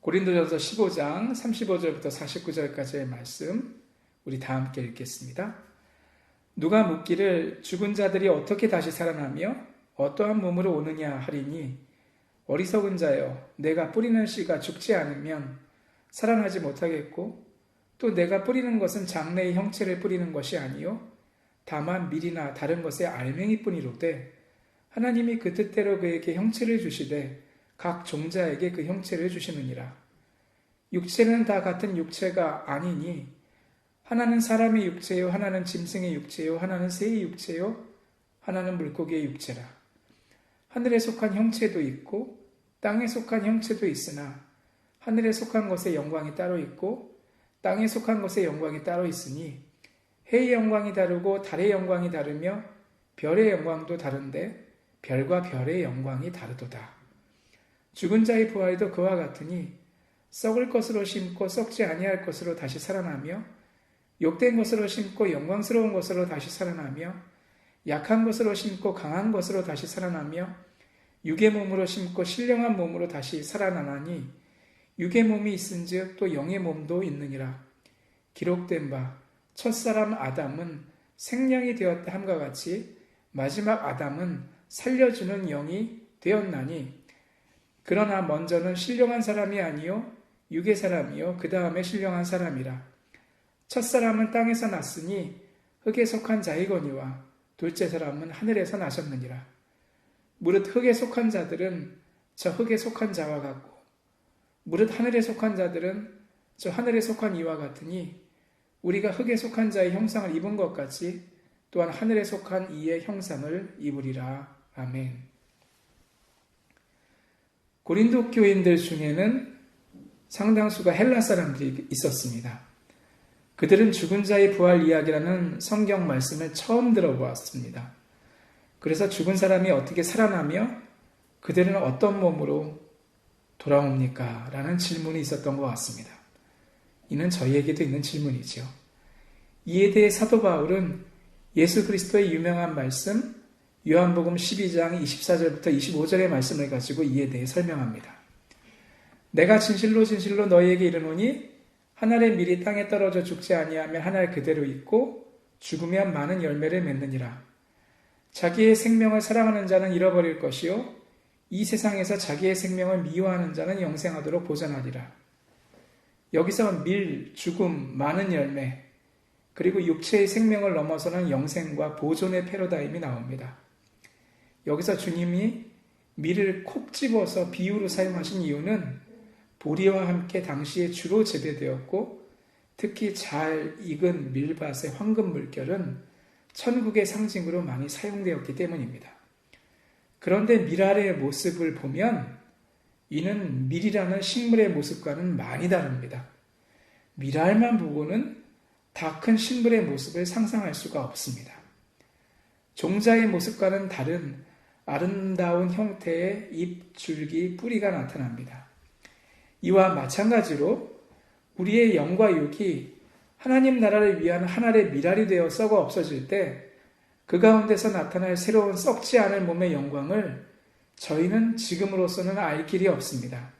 고린도전서 15장 35절부터 49절까지의 말씀 우리 다 함께 읽겠습니다. 누가 묻기를 죽은 자들이 어떻게 다시 살아나며 어떠한 몸으로 오느냐 하리니 어리석은 자여 내가 뿌리는 씨가 죽지 않으면 살아나지 못하겠고 또 내가 뿌리는 것은 장래의 형체를 뿌리는 것이 아니요 다만 밀이나 다른 것의 알맹이뿐이로되 하나님이 그 뜻대로 그에게 형체를 주시되 각 종자에게 그 형체를 주시느니라. 육체는 다 같은 육체가 아니니 하나는 사람의 육체요 하나는 짐승의 육체요 하나는 새의 육체요 하나는 물고기의 육체라. 하늘에 속한 형체도 있고 땅에 속한 형체도 있으나 하늘에 속한 것의 영광이 따로 있고 땅에 속한 것의 영광이 따로 있으니 해의 영광이 다르고 달의 영광이 다르며 별의 영광도 다른데 별과 별의 영광이 다르도다. 죽은 자의 부활도 그와 같으니 썩을 것으로 심고 썩지 아니할 것으로 다시 살아나며 욕된 것으로 심고 영광스러운 것으로 다시 살아나며 약한 것으로 심고 강한 것으로 다시 살아나며 육의 몸으로 심고 신령한 몸으로 다시 살아나나니 육의 몸이 있은즉 또 영의 몸도 있느니라. 기록된 바 첫사람 아담은 생명이 되었다 함과 같이 마지막 아담은 살려주는 영이 되었나니 그러나 먼저는 신령한 사람이 아니요 육의 사람이요 그 다음에 신령한 사람이라. 첫사람은 땅에서 났으니 흙에 속한 자이거니와 둘째 사람은 하늘에서 나셨느니라. 무릇 흙에 속한 자들은 저 흙에 속한 자와 같고 무릇 하늘에 속한 자들은 저 하늘에 속한 이와 같으니 우리가 흙에 속한 자의 형상을 입은 것 같이 또한 하늘에 속한 이의 형상을 입으리라. 아멘. 고린도 교인들 중에는 상당수가 헬라 사람들이 있었습니다. 그들은 죽은 자의 부활 이야기라는 성경 말씀을 처음 들어보았습니다. 그래서 죽은 사람이 어떻게 살아나며 그들은 어떤 몸으로 돌아옵니까? 라는 질문이 있었던 것 같습니다. 이는 저희에게도 있는 질문이죠. 이에 대해 사도 바울은 예수 그리스도의 유명한 말씀 요한복음 12장 24절부터 25절의 말씀을 가지고 이에 대해 설명합니다. 내가 진실로 진실로 너희에게 이르노니 한 알의 밀이 땅에 떨어져 죽지 아니하면 한 알 그대로 있고 죽으면 많은 열매를 맺느니라. 자기의 생명을 사랑하는 자는 잃어버릴 것이요 이 세상에서 자기의 생명을 미워하는 자는 영생하도록 보전하리라. 여기서 밀, 죽음, 많은 열매 그리고 육체의 생명을 넘어서는 영생과 보존의 패러다임이 나옵니다. 여기서 주님이 밀을 콕 집어서 비유로 사용하신 이유는 보리와 함께 당시에 주로 재배되었고 특히 잘 익은 밀밭의 황금 물결은 천국의 상징으로 많이 사용되었기 때문입니다. 그런데 밀알의 모습을 보면 이는 밀이라는 식물의 모습과는 많이 다릅니다. 밀알만 보고는 다 큰 식물의 모습을 상상할 수가 없습니다. 종자의 모습과는 다른 아름다운 형태의 잎, 줄기, 뿌리가 나타납니다. 이와 마찬가지로 우리의 영과 육이 하나님 나라를 위한 한 알의 밀알이 되어 썩어 없어질 때 그 가운데서 나타날 새로운 썩지 않을 몸의 영광을 저희는 지금으로서는 알 길이 없습니다.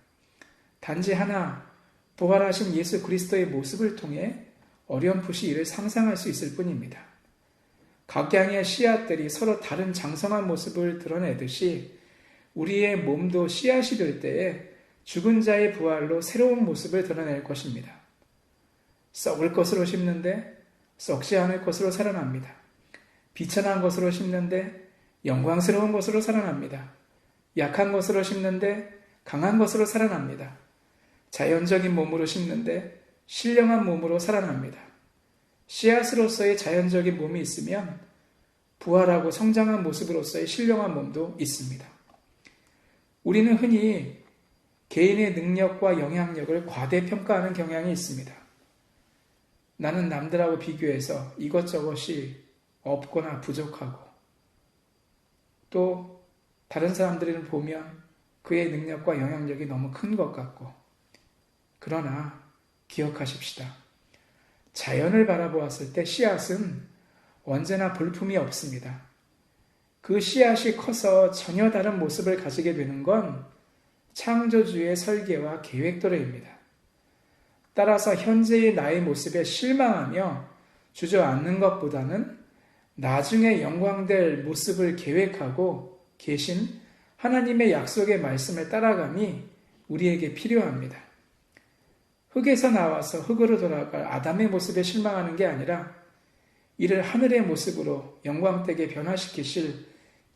단지 하나 부활하신 예수 그리스도의 모습을 통해 어렴풋이 이를 상상할 수 있을 뿐입니다. 각양의 씨앗들이 서로 다른 장성한 모습을 드러내듯이 우리의 몸도 씨앗이 될 때에 죽은 자의 부활로 새로운 모습을 드러낼 것입니다. 썩을 것으로 심는데 썩지 않을 것으로 살아납니다. 비천한 것으로 심는데 영광스러운 것으로 살아납니다. 약한 것으로 심는데 강한 것으로 살아납니다. 자연적인 몸으로 심는데 신령한 몸으로 살아납니다. 씨앗으로서의 자연적인 몸이 있으면 부활하고 성장한 모습으로서의 신령한 몸도 있습니다. 우리는 흔히 개인의 능력과 영향력을 과대평가하는 경향이 있습니다. 나는 남들하고 비교해서 이것저것이 없거나 부족하고 또 다른 사람들을 보면 그의 능력과 영향력이 너무 큰 것 같고 그러나 기억하십시다. 자연을 바라보았을 때 씨앗은 언제나 볼품이 없습니다. 그 씨앗이 커서 전혀 다른 모습을 가지게 되는 건 창조주의 설계와 계획대로입니다. 따라서 현재의 나의 모습에 실망하며 주저앉는 것보다는 나중에 영광될 모습을 계획하고 계신 하나님의 약속의 말씀을 따라감이 우리에게 필요합니다. 흙에서 나와서 흙으로 돌아갈 아담의 모습에 실망하는 게 아니라 이를 하늘의 모습으로 영광되게 변화시키실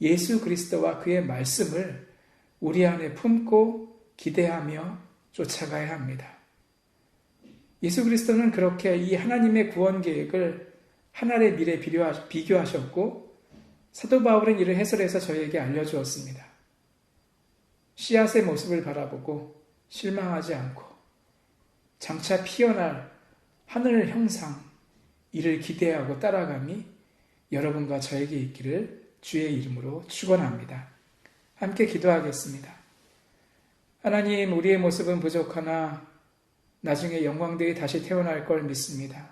예수 그리스도와 그의 말씀을 우리 안에 품고 기대하며 쫓아가야 합니다. 예수 그리스도는 그렇게 이 하나님의 구원 계획을 하늘의 미래에 비교하셨고 사도 바울은 이를 해설해서 저희에게 알려주었습니다. 씨앗의 모습을 바라보고 실망하지 않고 장차 피어날 하늘 형상 이를 기대하고 따라감이 여러분과 저에게 있기를 주의 이름으로 축원합니다. 함께 기도하겠습니다. 하나님, 우리의 모습은 부족하나 나중에 영광되게 다시 태어날 걸 믿습니다.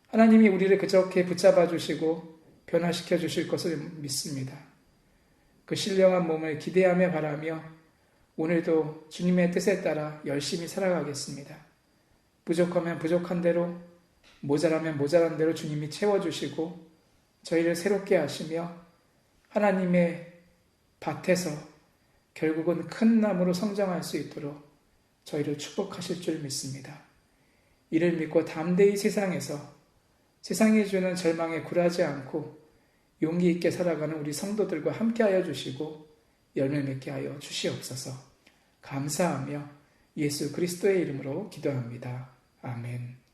하나님이 우리를 그저께 붙잡아 주시고 변화시켜 주실 것을 믿습니다. 그 신령한 몸을 기대하며 바라며 오늘도 주님의 뜻에 따라 열심히 살아가겠습니다. 부족하면 부족한 대로, 모자라면 모자란 대로 주님이 채워주시고 저희를 새롭게 하시며 하나님의 밭에서 결국은 큰 나무로 성장할 수 있도록 저희를 축복하실 줄 믿습니다. 이를 믿고 담대히 세상이 주는 절망에 굴하지 않고 용기 있게 살아가는 우리 성도들과 함께하여 주시고 열매 맺게 하여 주시옵소서. 감사하며 예수 그리스도의 이름으로 기도합니다. 아멘.